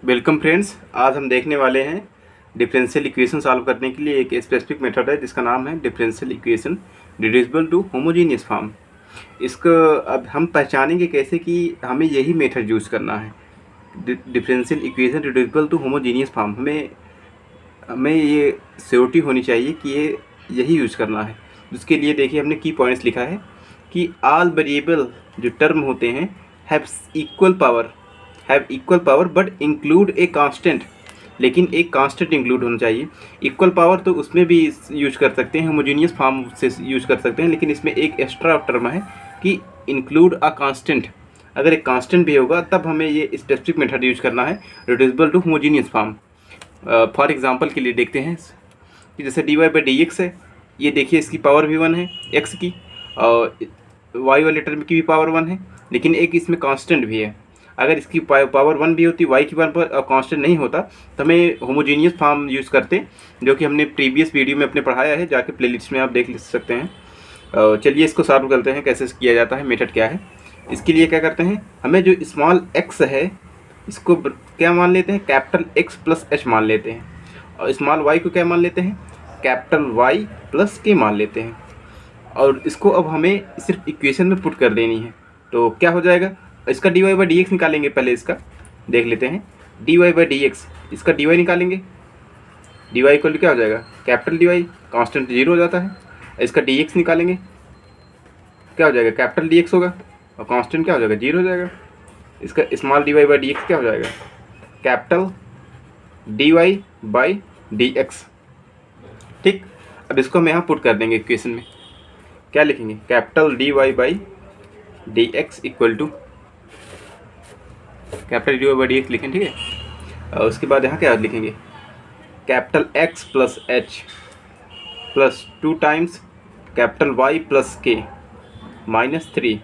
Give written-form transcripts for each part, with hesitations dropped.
Welcome friends, आज हम देखने वाले हैं डिफरेंशियल इक्वेशन सॉल्व करने के लिए एक स्पेसिफिक मेथड है जिसका नाम है differential equation reducible to homogeneous form. इसको अब हम पहचानेंगे कैसे कि हमें यही मेथड यूज़ करना है। Differential equation reducible to homogeneous form हमें हमें ये श्योरिटी होनी चाहिए कि ये यही यूज़ करना है। जिसके लिए देखिए हमने की पॉइंट्स लिखा है कि ऑल वेरिएबल जो टर्म होते हैं have equal power but include a constant, लेकिन एक कांस्टेंट इंक्लूड होना चाहिए। इक्वल पावर तो उसमें भी यूज कर सकते हैं, होमोजीनियस फॉर्म से यूज कर सकते हैं, लेकिन इसमें एक एक्स्ट्रा टर्म है कि इंक्लूड अ कांस्टेंट। अगर एक कांस्टेंट भी होगा तब हमें ये स्पेसिफिक मेथड यूज करना है reducible to homogeneous form. For example के लिए देखते हैं कि जैसे d Y by D x है, ये देखिए इसकी पावर भी 1 है एक्स की, और वाई वाले टर्म की भी पावर 1 है, लेकिन एक इसमें कांस्टेंट भी है। अगर इसकी पावर 1 भी होती, वाई की वन पर कांस्टेंट नहीं होता, तो हमें होमोजीनियस फॉर्म यूज़ करते, जो कि हमने प्रीवियस वीडियो में अपने पढ़ाया है, जाके प्लेलिस्ट में आप देख सकते हैं। चलिए इसको सॉल्व करते हैं, कैसे किया जाता है, मेथड क्या है। इसके लिए क्या करते हैं, हमें जो स्मॉल एक्स है इसको क्या मान लेते हैं, कैपिटल एक्स प्लस एच मान लेते हैं, और स्मॉल वाई को क्या मान लेते हैं, कैपिटल वाई प्लस के मान लेते हैं। और इसको अब हमें सिर्फ इक्वेशन में पुट कर देनी है। तो क्या हो जाएगा, इसका d Y by D x निकालेंगे। पहले इसका देख लेते हैं, d Y by D x, इसका डी वाई निकालेंगे। डी वाई इक्वल क्या हो जाएगा, कैपिटल डी वाई, कॉन्स्टेंट 0 हो जाता है। इसका डी एक्स निकालेंगे, क्या हो जाएगा, कैपिटल डी एक्स होगा, और कॉन्स्टेंट क्या हो जाएगा, 0 हो जाएगा। इसका small d Y by D x क्या हो जाएगा, capital D Y by D x. ठीक, अब इसको हम यहाँ पुट कर देंगे इक्वेशन में। क्या लिखेंगे, capital D Y by D x equal to capital D Y by D X लिखें, ठीक है। और उसके बाद यहाँ क्या लिखेंगे, capital X plus H plus 2 times capital Y plus K minus 3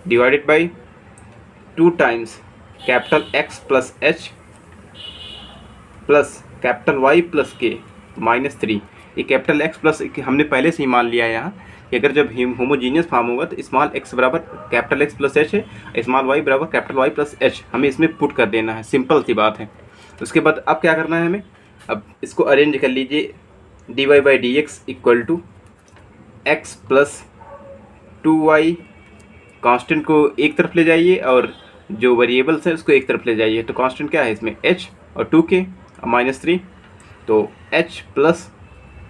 divided by 2 times capital X plus H plus capital Y plus K minus 3। ये कैपिटल एक्स प्लस हमने पहले से ही मान लिया है यहाँ कि अगर जब होमोजीनियस फॉर्म होगा तो स्मॉल एक्स बराबर कैपिटल एक्स प्लस एच है, स्मॉल वाई बराबर कैपिटल वाई प्लस एच, हमें इसमें पुट कर देना है। सिंपल सी बात है। उसके बाद अब क्या करना है हमें, अब इसको अरेंज कर लीजिए। D Y by D x equal to x plus 2y, constant को एक तरफ ले जाइए और जो वेरिएबल्स है उसको एक तरफ ले जाइए। तो कांस्टेंट क्या है इसमें, h और 2k माइनस 3, तो h प्लस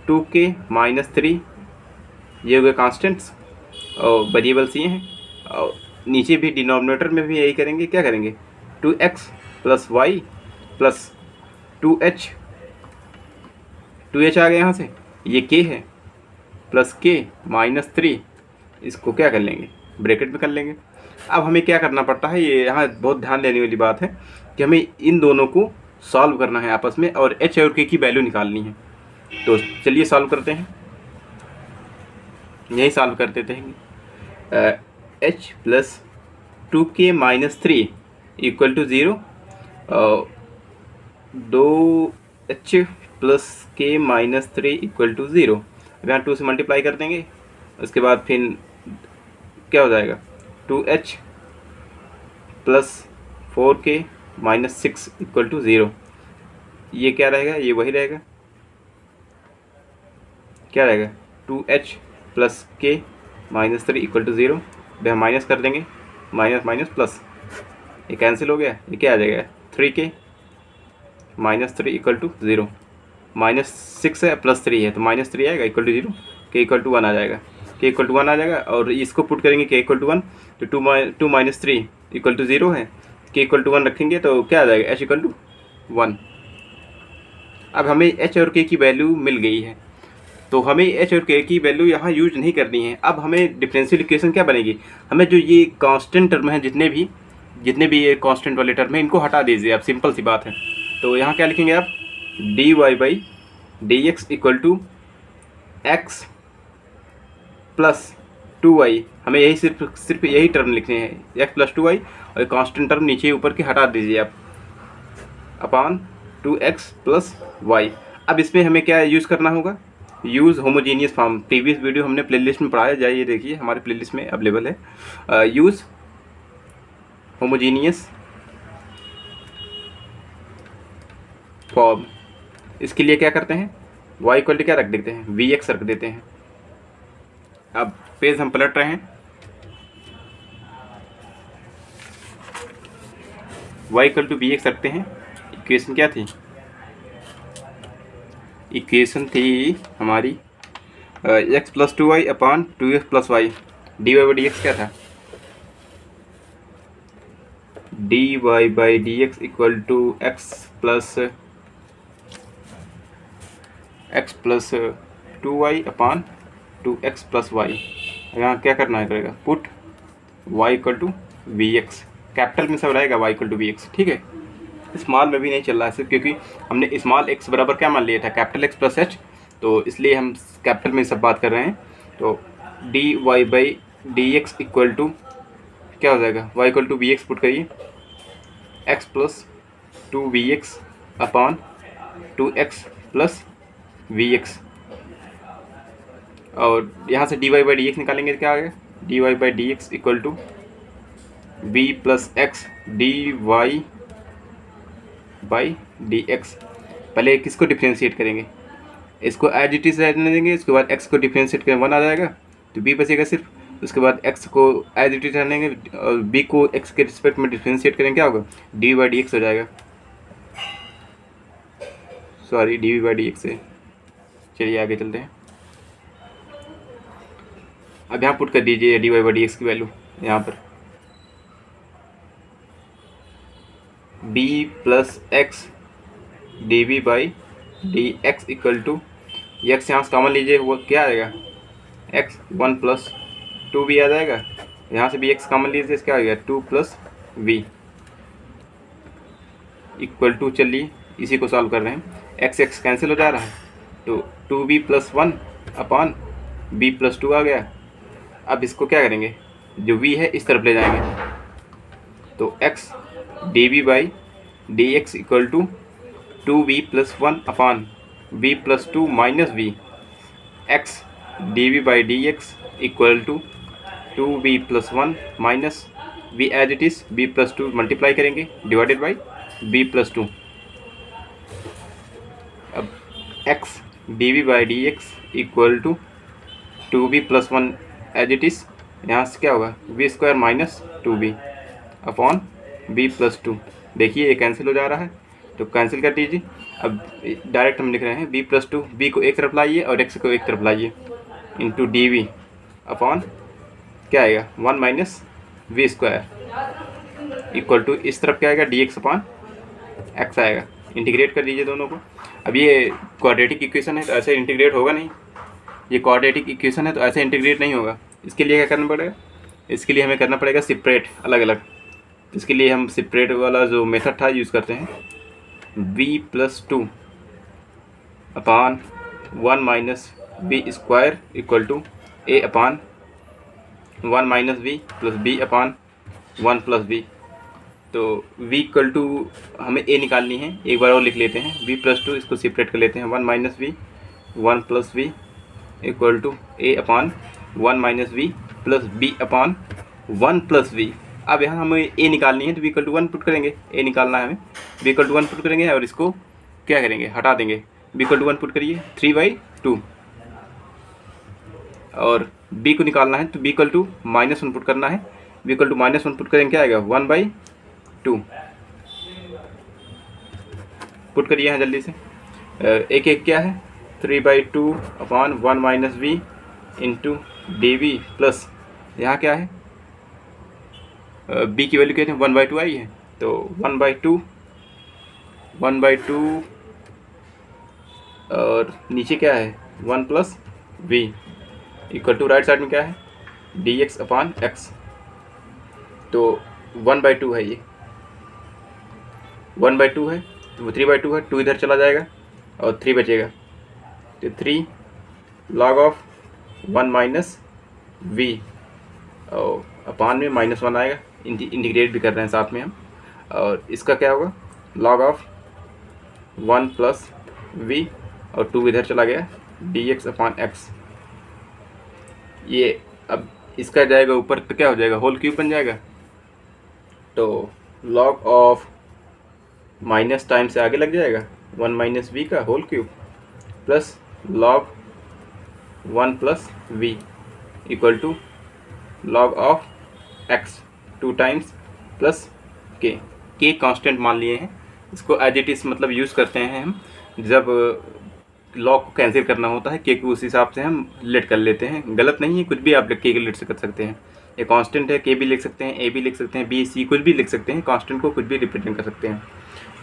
2k माइनस 3, ये हो गए कांस्टेंट्स और वेरिएबल्स ये हैं। और नीचे भी डिनोमिनेटर में भी यही करेंगे, क्या करेंगे, 2x plus Y plus 2h आ गया यहाँ से, ये k है, प्लस k माइनस 3, इसको क्या कर लेंगे, ब्रैकेट में कर लेंगे। अब हमें क्या करना पड़ता है, ये यहाँ बहुत ध्यान देने वाली बात है कि हमें इन दोनों को सॉल्व करना है आपस में, और h और k की वैल्यू निकालनी है। तो चलिए सॉल्व करते हैं, यही सॉल्व कर देते हैं। h plus 2k minus 3 equal to 0, 2h plus k minus 3 equal to 0। अब यहाँ 2 से मल्टीप्लाई कर देंगे, उसके बाद फिर क्या हो जाएगा, 2h plus 4k minus 6 equal to 0। ये क्या रहेगा, ये वही रहेगा, क्या रहेगा, 2h plus k minus 3 equal to 0। भाई हम माइनस कर देंगे, माइनस माइनस प्लस, ये कैंसिल हो गया, ये क्या आ जाएगा, 3k minus 3 equal to 0। Minus 6 है प्लस 3 है, तो माइनस 3 आएगा equal to 0, k equal to 1 आ जाएगा, k इक्वल टू 1 आ जाएगा। और इसको पुट करेंगे k इक्वल टू 1, तो 2 माइनस 3 इक्वल टू 0 है, k इक्वल टू 1 रखेंगे तो क्या आ जाएगा, h इक्वल टू 1। अब हमें h और k की वैल्यू मिल गई है, तो हमें h और k की वैल्यू यहाँ यूज नहीं करनी है। अब हमें डिफरेंशियल इक्वेशन क्या बनेगी, हमें जो ये कांस्टेंट टर्म है, जितने भी ये कांस्टेंट वाले टर्म है, इनको हटा दीजिए। अब सिंपल सी बात है, तो यहाँ क्या लिखेंगे आप, d Y by D x equal to x plus 2y, हमें यही सिर्फ यही टर्म लिखने हैं, x प्लस 2y, और कांस्टेंट टर्म नीचे ऊपर के हटा दीजिए आप, अपॉन 2x प्लस वाई। अब इसमें हमें क्या यूज़ करना होगा, use homogeneous form. Previous video हमने प्लेलिस्ट में पढ़ाया, जाइए देखिए, हमारे प्लेलिस्ट में अवेलेबल है। Use homogeneous form. इसके लिए क्या करते हैं, y इक्वल टू क्या रख देते हैं, vx रख देते हैं। अब पेज हम पलट रहे हैं, y इक्वल टू vx रखते हैं। इक्वेशन क्या थी, इक्वेशन थी हमारी x plus 2y upon 2x plus y, d Y by D x क्या था, d Y by D x equal to x plus 2y upon 2x plus y. यहाँ क्या करना है करेगा, put y equal to v x, capital में सब रहेगा y equal to v x, ठीक है। स्मॉल में भी नहीं चल रहा है सिर्फ, क्योंकि हमने स्मॉल x बराबर क्या मान लिया था, कैपिटल x प्लस h, तो इसलिए हम कैपिटल में सब बात कर रहे हैं। तो d Y by D x equal to क्या हो जाएगा, y equal to v x put करिए, x plus 2vx upon 2x plus v x, और यहाँ से d Y by D x निकालेंगे तो क्या आ गया, d Y by D x equal to v plus x d Y by D x. पहले किसको डिफ्रेंशिएट करेंगे, इसको एज इट इज रहने देंगे, उसके बाद x को डिफ्रेंशिएट करें 1 आ जाएगा, तो b बचेगा सिर्फ। उसके बाद x को एज इट इज रहने देंगे और b को x के रिस्पेक्ट में डिफ्रेंशिएट करेंगे, क्या होगा, डी बाई डी एक्स हो जाएगा, sorry D by D x से। चलिए आगे चलते हैं। अब यहाँ पुट कर दीजिए d Y by D x की वैल्यू, यहाँ पर b plus x d v by D x equal to, x यहाँ से कॉमन लीजिए, वो क्या आएगा, x 1 प्लस 2v आ जाएगा, यहाँ से भी x कॉमन लीजिए, इसका आ गया 2 प्लस v इक्वल टू, चलिए इसी को सॉल्व कर रहे हैं, x कैंसिल हो जा रहा है, तो 2v plus 1 upon b plus 2 आ गया। अब इसको क्या करेंगे, जो v है इस तरफ ले जाएंगे, तो x d v by D x equal to 2v plus 1 upon b plus 2 minus v, x d v by D x equal to 2v plus 1 minus v as it is b plus 2 multiply करेंगे divided by b plus 2। अब x d v by D x equal to 2v plus 1 as it is, यहाँ से क्या होगा, v square minus 2v upon b plus 2। देखिए ये cancel हो जा रहा है, तो कैंसिल कर दीजिए। अब डायरेक्ट हम लिख रहे हैं b प्लस 2, b को एक तरफ लाइए और x को एक तरफ लाइए, इंटू डी वी अपॉन क्या आएगा 1 minus v square equal to, इस तरफ क्या आएगा डी एक्स अपॉन एक्स आएगा। इंटीग्रेट कर दीजिए दोनों को। अब ये क्वाड्रेटिक इक्वेशन है तो ऐसे इंटीग्रेट होगा नहीं, ये क्वाड्रेटिक इक्वेशन है तो ऐसे इंटीग्रेट नहीं होगा। इसके लिए क्या करना पड़ेगा, इसके लिए हमें करना पड़ेगा सेपरेट, अलग अलग। इसके लिए हम सेपरेट वाला जो मेथड था यूज़ करते हैं, v plus 2 upon 1 minus v square equal to a upon 1 minus v plus b upon 1 plus b। तो v इक्वल टू हमें a निकालनी है, एक बार और लिख लेते हैं, v प्लस 2 इसको सेपरेट कर लेते हैं, 1 minus v 1 plus v equal to a upon 1 minus v plus b upon 1 plus v। अब यहाँ हमें a निकालनी है तो v इक्वल टू 1 पुट करेंगे, a निकालना है हमें, v इक्वल टू 1 पुट करेंगे और इसको क्या करेंगे, हटा देंगे, v इक्वल टू 1 पुट करिए 3/2, और b को निकालना है तो b इक्वल टू -1 पुट करना है, v इक्वल टू -1 पुट करेंगे, क्या आएगा 1/2 पुट करिए यहाँ जल्दी से। एक एक क्या है 3/2 upon 1 minus v into d v plus, यहाँ क्या है b की वैल्यू कहते हैं 1/2 आई है, तो 1/2 और नीचे क्या है 1 plus v equal to, right side में क्या है डी एक्स अपॉन एक्स, तो 1/2 है, ये 1/2 है तो वो 3/2 है, 2 इधर चला जाएगा और 3 बचेगा, तो 3 log ऑफ 1 माइनस वी और अपान में -1 आएगा, इंटीग्रेट भी कर रहे हैं साथ में हम, और इसका क्या होगा log ऑफ 1 प्लस वी और 2 इधर चला गया डी एक्स अपॉन एक्स। ये अब इसका जाएगा ऊपर तो क्या हो जाएगा होल क्यूब बन जाएगा, तो log ऑफ माइनस टाइम से आगे लग जाएगा 1 माइनस वी का whole cube plus log 1 plus v equal to log of x 2 times plus के कांस्टेंट मान लिए हैं। इसको एज इट इज़ मतलब यूज़ करते हैं हम जब लॉग को कैंसिल करना होता है, के को उस हिसाब से हम लेट कर लेते हैं। गलत नहीं है, कुछ भी आप के लेट से कर सकते हैं। ये कांस्टेंट है, के भी लिख सकते हैं, ए भी लिख सकते हैं, बी सी कुछ भी लिख सकते हैं, कांस्टेंट को कुछ भी रिप्रेजेंट कर सकते हैं।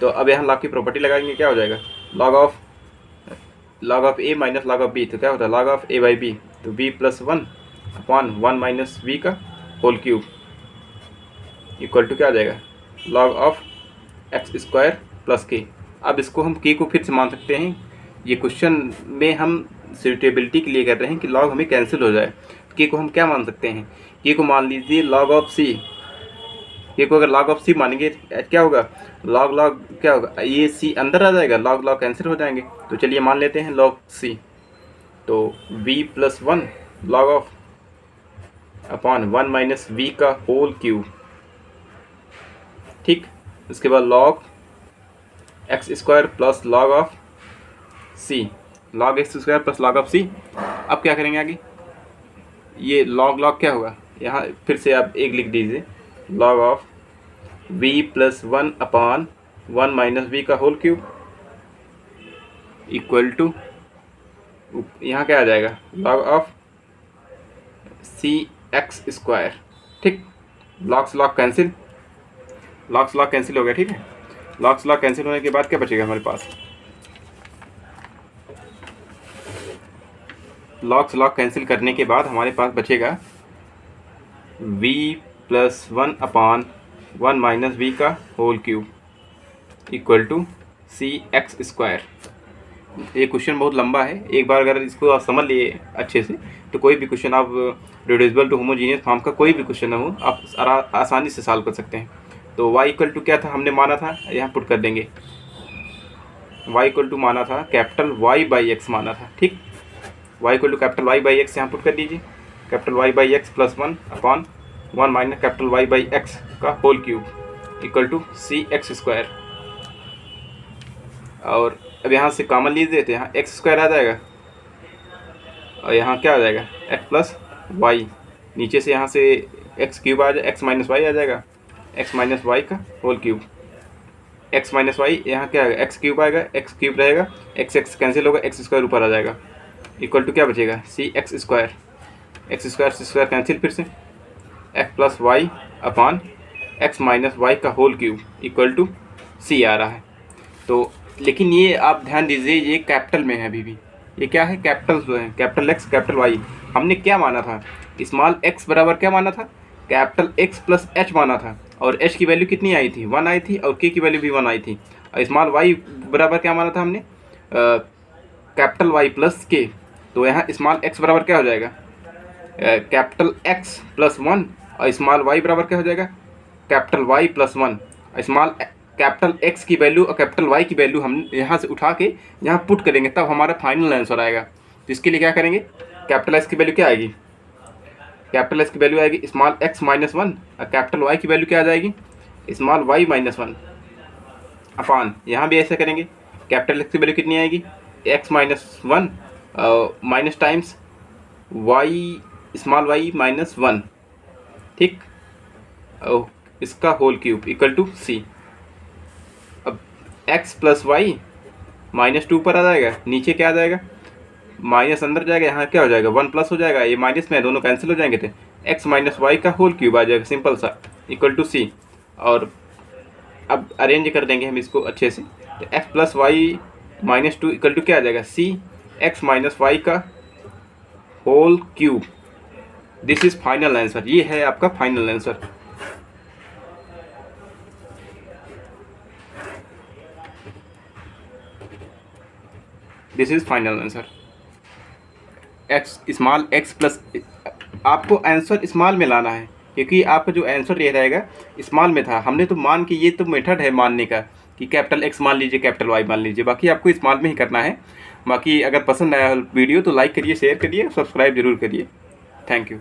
तो अब यहाँ लॉग की प्रॉपर्टी लगाएंगे, क्या हो जाएगा log of A minus log of B, तो क्या होता है log of A by B, तो B plus 1 upon 1 minus we का होल क्यूब इक्वल टू क्या आ जाएगा log of X square plus K. अब इसको हम के को फिर से मान सकते हैं, ये क्वेश्चन में हम सूटेबिलिटी के लिए कर रहे हैं कि लॉग हमें कैंसिल हो जाए। के को हम क्या मान सकते हैं, के को मान लीजिए लॉग ऑफ सी। के को अगर लॉग ऑफ सी मानेंगे क्या होगा लॉग क्या होगा, ये सी अंदर आ जाएगा, लॉग कैंसिल हो जाएंगे। तो चलिए मान लेते हैं लॉग सी, तो V plus 1 log of upon 1 minus we का होल क्यूब, ठीक। उसके बाद log X square plus log of C, log X square plus log of C. अब क्या करेंगे आगे, ये लॉग क्या होगा, यहाँ फिर से आप एक लिख दीजिए log of v plus 1 upon 1 minus we का होल क्यूब इक्वल टू, यहाँ क्या आ जाएगा log of c x square, ठीक। लॉग कैंसिल, लॉग कैंसिल हो गया, ठीक है। लॉग कैंसिल होने के बाद क्या बचेगा हमारे पास, लॉग कैंसिल करने के बाद हमारे पास बचेगा v plus 1 upon 1 minus we का whole cube equal to C x square. ये क्वेश्चन बहुत लंबा है, एक बार अगर इसको आप समझ लिए अच्छे से तो कोई भी क्वेश्चन आप रिड्यूसिबल टू होमोजीनियस फॉर्म का कोई भी क्वेश्चन हो आप आसानी से सॉल्व कर सकते हैं। तो y इक्वल टू क्या था हमने माना था, यहाँ पुट कर देंगे, y इक्वल टू माना था कैपिटल y बाई एक्स माना था, ठीक। y equal to capital y by X यहाँ पुट कर दीजिए, capital y by X plus 1 upon 1 minus capital y by X का whole cube equal to C x square. और अब यहाँ से कॉमन लीजिए तो यहाँ एक्स स्क्वायर आ जाएगा और यहाँ क्या आ जाएगा एक्स प्लस वाई, नीचे से यहाँ से एक्स क्यूब आ जाए, एक्स माइनस वाई आ जाएगा, एक्स माइनस वाई का whole cube, x minus y यहाँ क्या आएगा एक्स क्यूब आएगा, एक्स क्यूब रहेगा, एक्स कैंसिल होगा, एक्स स्क्वायर ऊपर आ जाएगा इक्वल टू क्या बचेगा c x square, x square से स्क्वायर कैंसिल, फिर से x plus y upon x minus y का whole cube equal to c आ रहा है। तो लेकिन ये आप ध्यान दीजिए ये कैपिटल में है अभी भी, ये क्या है कैपिटल जो है, कैपिटल एक्स कैपिटल वाई। हमने क्या माना था, स्मॉल एक्स बराबर क्या माना था कैपिटल एक्स प्लस एच माना था, और एच की वैल्यू कितनी आई थी 1 आई थी, और के की वैल्यू भी 1 आई थी। और स्मॉल वाई बराबर क्या माना था हमने कैपिटल वाई प्लस के, तो यहाँ स्मॉल एक्स बराबर क्या हो जाएगा कैपिटल एक्स प्लस 1, और स्मॉल वाई बराबर क्या हो जाएगा capital Y plus 1। Small capital x की वैल्यू और कैपिटल वाई की वैल्यू हम यहाँ से उठा के यहाँ पुट करेंगे, तब हमारा फाइनल आंसर आएगा। तो इसके लिए क्या करेंगे, कैपिटल एक्स की वैल्यू क्या आएगी, कैपिटल एक्स की वैल्यू आएगी स्मॉल एक्स माइनस 1, और कैपिटल वाई की वैल्यू क्या आ जाएगी स्मॉल वाई माइनस 1 अपॉन, यहाँ भी ऐसे करेंगे, कैपिटल एक्स की वैल्यू कितनी आएगी x minus 1 minus times y small y minus 1, ठीक, इसका whole cube equal to c. अब x प्लस वाई माइनस 2 पर आ जाएगा, नीचे क्या आ जाएगा माइनस अंदर जाएगा, यहाँ क्या हो जाएगा 1 प्लस हो जाएगा, ये माइनस में दोनों कैंसिल हो जाएंगे, थे x माइनस वाई का होल क्यूब आ जाएगा सिंपल सा इक्वल टू सी। और अब अरेंज कर देंगे हम इसको अच्छे से, तो x plus y minus 2 equal to क्या आ जाएगा सी एक्स माइनस वाई का whole cube. This is final answer, ये है आपका final answer. This is final answer x small x plus, आपको आंसर स्मॉल में लाना है क्योंकि आपका जो आंसर ये रहेगा स्मॉल में था। हमने तो मान के, ये तो मेथड है मानने का कि कैपिटल एक्स मान लीजिए कैपिटल वाई मान लीजिए, बाकी आपको स्मॉल में ही करना है। बाकी अगर पसंद आया वीडियो तो लाइक करिए, शेयर करिए, सब्सक्राइब जरूर करिए। Thank you.